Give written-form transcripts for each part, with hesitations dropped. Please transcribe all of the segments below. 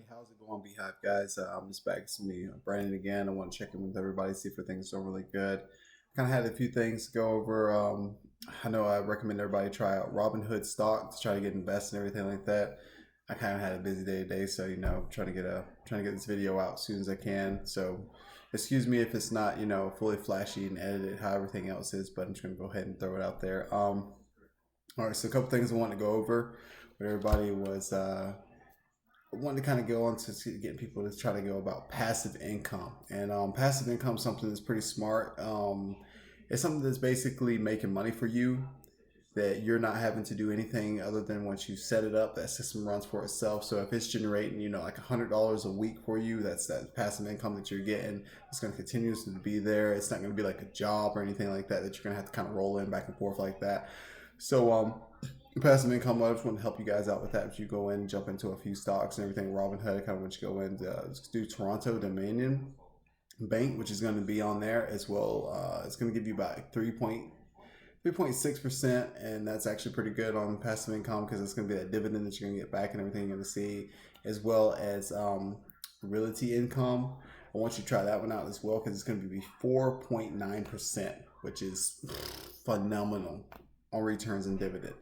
Hey, how's it going, B-Hive guys? I'm just back. It's me, Brandon again. I want to check in with everybody, see if everything's going really good. Kind of had a few things to go over. I know I recommend everybody try out Robinhood stock to try to get invested and everything like that. I kind of had a busy day today, so trying to get this video out as soon as I can. So, excuse me if it's not fully flashy and edited how everything else is, but I'm just gonna go ahead and throw it out there. All right, so a couple things I want to go over. What everybody was I wanted to kind of go on to getting people to try to go about passive income. And passive income is something that's pretty smart. It's something that's basically making money for you that you're not having to do anything other than once you set it up, that system runs for itself. So if it's generating, like $100 a week for you, that's that passive income that you're getting. It's going to continuously be there. It's not going to be like a job or anything like that you're going to have to kind of roll in back and forth like that. So passive income, I just want to help you guys out with that. If you go in, jump into a few stocks and everything, Robinhood, I kind of want you to go in, do Toronto Dominion Bank, which is going to be on there as well. It's going to give you about 3.6%, and that's actually pretty good on passive income because it's going to be that dividend that you're going to get back and everything you're going to see, as well as realty income. I want you to try that one out as well because it's going to be 4.9%, which is phenomenal on returns and dividend.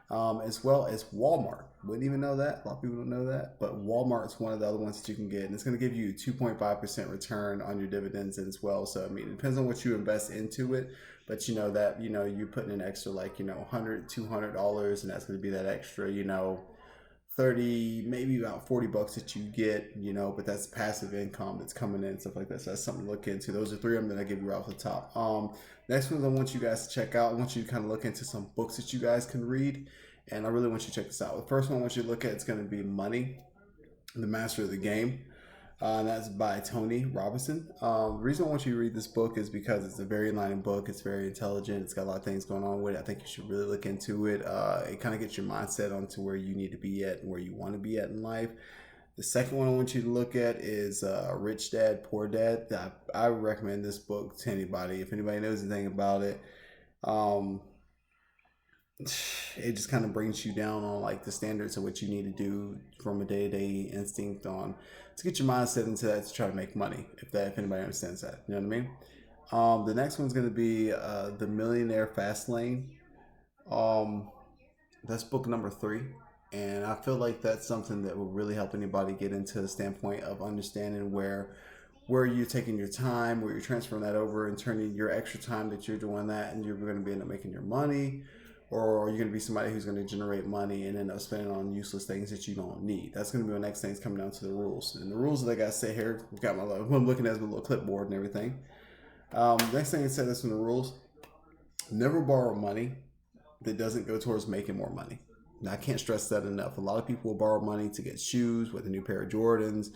As well as Walmart. Wouldn't even know that. A lot of people don't know that, but Walmart's one of the other ones that you can get, and it's going to give you 2.5% return on your dividends as well. So I mean, it depends on what you invest into it, but you're putting in extra like $100, $200, and that's going to be that extra 30, maybe about $40 that you get, but that's passive income that's coming in and stuff like that. So that's something to look into. Those are three of them that I give you right off the top. Next ones I want you guys to check out. I want you to kind of look into some books that you guys can read. And I really want you to check this out. The first one I want you to look at is going to be Money, the Master of the Game. And that's by Tony Robinson. The reason I want you to read this book is because it's a very enlightening book. It's very intelligent. It's got a lot of things going on with it. I think you should really look into it. It kind of gets your mindset onto where you need to be at and where you want to be at in life. The second one I want you to look at is Rich Dad, Poor Dad. I recommend this book to anybody. If anybody knows anything about it, um, it just kind of brings you down on like the standards of what you need to do from a day-to-day instinct on to get your mindset into that to try to make money, if anybody understands that, you know what I mean. The next one's going to be The Millionaire Fast Lane. um, that's book number 3, and I feel like that's something that will really help anybody get into the standpoint of understanding where you're taking your time, where you're transferring that over and turning your extra time that you're doing that, and you're going to be end up making your money, or are you going to be somebody who's going to generate money and end up spending on useless things that you don't need? That's going to be the next thing. Is coming down to the rules, and the rules that I got to say here. I've got I'm looking at my little clipboard and everything. Next thing it said this in the rules: never borrow money that doesn't go towards making more money. Now, I can't stress that enough. A lot of people will borrow money to get shoes with a new pair of Jordans,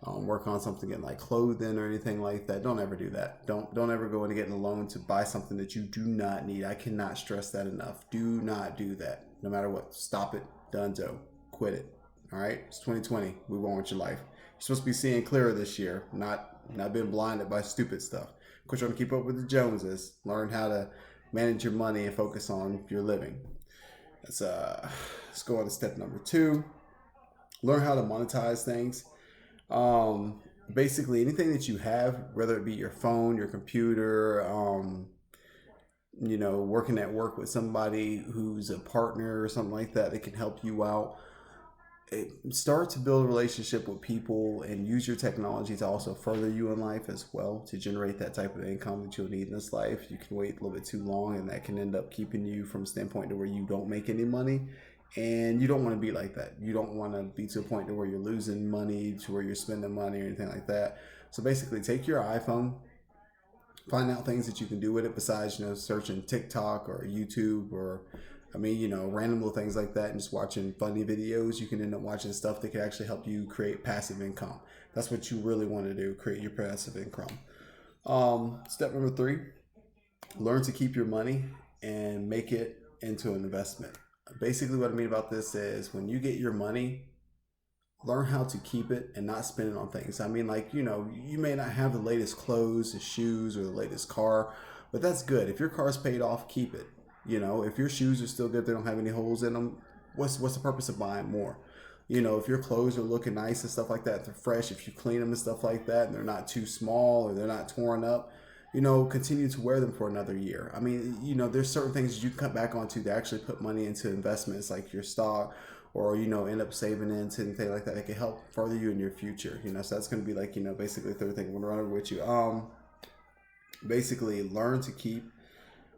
work on something getting like clothing or anything like that. Don't ever do that. Don't ever go into getting a loan to buy something that you do not need. I cannot stress that enough. Do not do that. No matter what. Stop it. Dunzo. Quit it. All right. It's 2020. Move on with your life. You're supposed to be seeing clearer this year, not being blinded by stupid stuff. Quit trying to keep up with the Joneses. Learn how to manage your money and focus on your living. Let's go on to step number 2. Learn how to monetize things. Um, Basically, anything that you have, whether it be your phone, your computer, working at work with somebody who's a partner or something like that that can help you out. Start to build a relationship with people and use your technology to also further you in life as well to generate that type of income that you'll need in this life. You can wait a little bit too long, and that can end up keeping you from a standpoint to where you don't make any money. And you don't want to be like that. You don't want to be to a point to where you're losing money, to where you're spending money or anything like that. So basically, take your iPhone, find out things that you can do with it besides searching TikTok or YouTube or random little things like that, and just watching funny videos. You can end up watching stuff that can actually help you create passive income. That's what you really want to do, create your passive income. Step number 3: learn to keep your money and make it into an investment. Basically, what I mean about this is when you get your money, learn how to keep it and not spend it on things. I mean, like, you may not have the latest clothes, the shoes, or the latest car, but that's good. If your car's paid off, keep it. If your shoes are still good, they don't have any holes in them, what's the purpose of buying more? You know, if your clothes are looking nice and stuff like that, they're fresh, if you clean them and stuff like that, and they're not too small or they're not torn up, you know, continue to wear them for another year. I mean, you know, there's certain things you can cut back onto to actually put money into investments like your stock, or, you know, end up saving into anything like that. It can help further you in your future, you know. So that's going to be like, you know, basically the third thing I'm going to run over with you. Basically learn to keep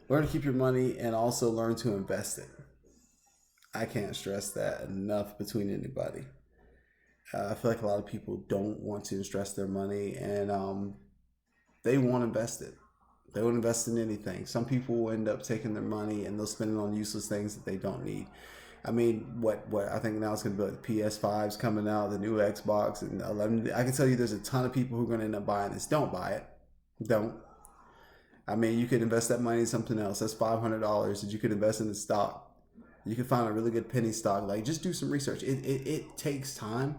your money and also learn to invest it. I can't stress that enough between anybody. I feel like a lot of people don't want to stress their money, and they won't invest it. They won't invest in anything. Some people will end up taking their money and they'll spend it on useless things that they don't need. I mean, what I think now it's going to be like the PS5's coming out, the new Xbox, and 11. I can tell you there's a ton of people who are going to end up buying this. Don't buy it. Don't. I mean, you could invest that money in something else. That's $500 that you could invest in the stock. You can find a really good penny stock. Like, just do some research. It takes time.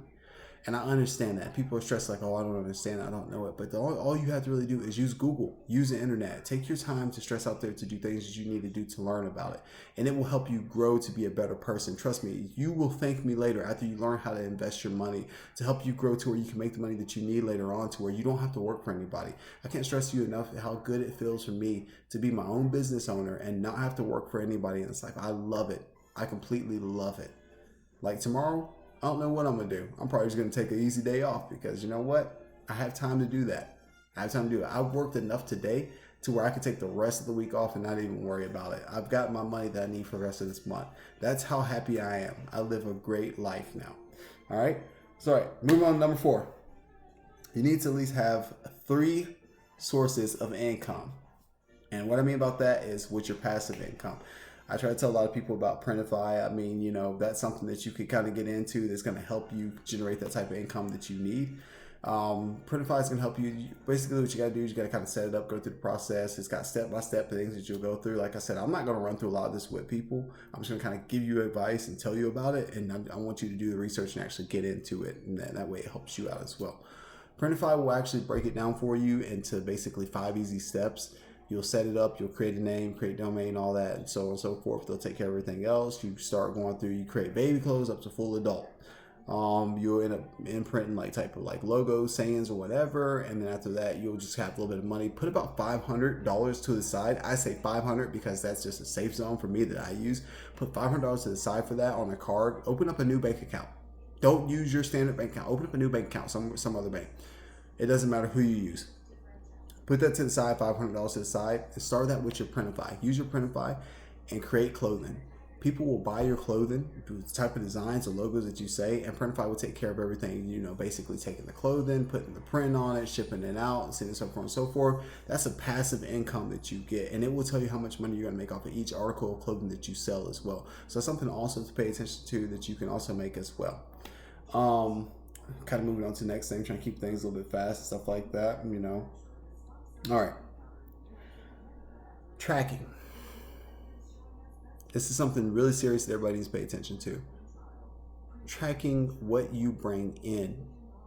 And I understand that. People are stressed like, oh, I don't understand. I don't know it. But all you have to really do is use Google. Use the internet. Take your time to stress out there to do things that you need to do to learn about it. And it will help you grow to be a better person. Trust me, you will thank me later after you learn how to invest your money to help you grow to where you can make the money that you need later on, to where you don't have to work for anybody. I can't stress to you enough how good it feels for me to be my own business owner and not have to work for anybody in this life. I love it. I completely love it. Like tomorrow, I don't know what I'm going to do. I'm probably just going to take an easy day off because you know what? I have time to do that. I have time to do it. I've worked enough today to where I can take the rest of the week off and not even worry about it. I've got my money that I need for the rest of this month. That's how happy I am. I live a great life now. All right. So, all right, moving on to number 4. You need to at least have 3 sources of income. And what I mean about that is with your passive income. I try to tell a lot of people about Printify. I mean, you know, that's something that you could kind of get into that's going to help you generate that type of income that you need. Printify is going to help you. Basically, what you got to do is you got to kind of set it up, go through the process. It's got step-by-step things that you'll go through. Like I said, I'm not going to run through a lot of this with people. I'm just going to kind of give you advice and tell you about it. And I want you to do the research and actually get into it. And that way it helps you out as well. Printify will actually break it down for you into basically 5 easy steps. You'll set it up, you'll create a name, create domain, all that, and so on and so forth. They'll take care of everything else. You start going through, you create baby clothes up to full adult. You'll end up imprinting like type of like logos, sayings, or whatever, and then after that, you'll just have a little bit of money. Put about $500 to the side. I say 500 because that's just a safe zone for me that I use. Put $500 to the side for that on a card. Open up a new bank account. Don't use your standard bank account. Open up a new bank account, some other bank. It doesn't matter who you use. Put that to the side, $500 to the side, and start that with your Printify. Use your Printify and create clothing. People will buy your clothing, the type of designs or logos that you say, and Printify will take care of everything, you know, basically taking the clothing, putting the print on it, shipping it out, and so forth and so forth. That's a passive income that you get, and it will tell you how much money you're going to make off of each article of clothing that you sell as well. So that's something also to pay attention to that you can also make as well. Kind of moving on to the next thing, trying to keep things a little bit fast and stuff like that, you know. All right. Tracking. This is something really serious that everybody needs to pay attention to. Tracking what you bring in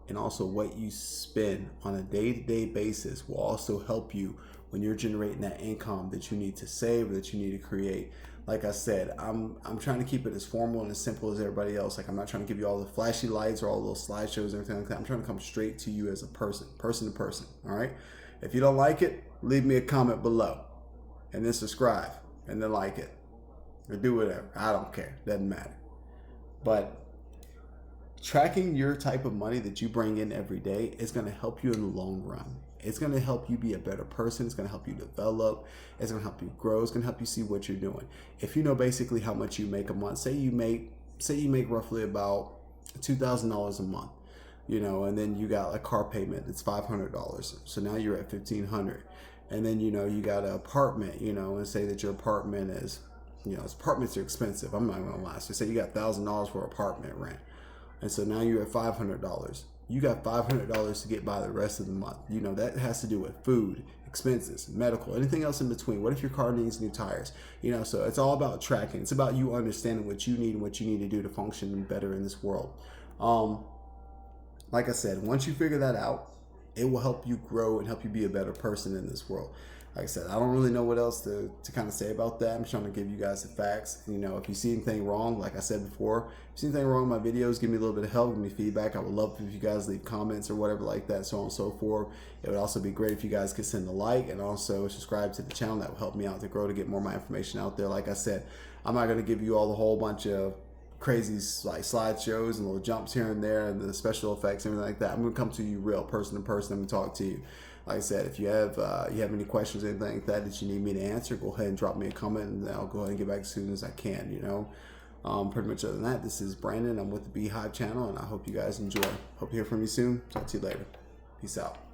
and also what you spend on a day-to-day basis will also help you when you're generating that income that you need to save or that you need to create. Like I said, I'm trying to keep it as formal and as simple as everybody else. Like I'm not trying to give you all the flashy lights or all those slideshows and everything like that. I'm trying to come straight to you as a person to person. All right. If you don't like it, leave me a comment below and then subscribe and then like it or do whatever. I don't care. Doesn't matter. But tracking your type of money that you bring in every day is going to help you in the long run. It's going to help you be a better person. It's going to help you develop. It's going to help you grow. It's going to help you see what you're doing. If you know basically how much you make a month, say you make roughly about $2,000 a month. You know, and then you got a car payment that's $500. So now you're at $1,500. And then, you know, you got an apartment, you know, and say that your apartment is, you know, apartments are expensive. I'm not going to lie. So say you got $1,000 for apartment rent. And so now you're at $500. You got $500 to get by the rest of the month. You know, that has to do with food, expenses, medical, anything else in between. What if your car needs new tires? You know, so it's all about tracking. It's about you understanding what you need and what you need to do to function better in this world. Like I said, once you figure that out, it will help you grow and help you be a better person in this world. like I said, I don't really know what else to kind of say about that. I'm trying to give you guys the facts. You know, if you see anything wrong, like I said before, if you see anything wrong in my videos, give me a little bit of help, give me feedback. I would love if you guys leave comments or whatever like that, so on and so forth. It would also be great if you guys could send a like and also subscribe to the channel. That will help me out to grow, to get more of my information out there. Like I said, I'm not going to give you all the whole bunch of crazy like slideshows and little jumps here and there and the special effects and everything like that. I'm going to come to you real, person to person. I'm going to talk to you. Like I said, if you have any questions or anything like that you need me to answer, go ahead and drop me a comment, and I'll go ahead and get back as soon as I can. You know, pretty much other than that, this is Brandon. I'm with the B-Hive channel, and I hope you guys enjoy. Hope to hear from you soon. Talk to you later. Peace out.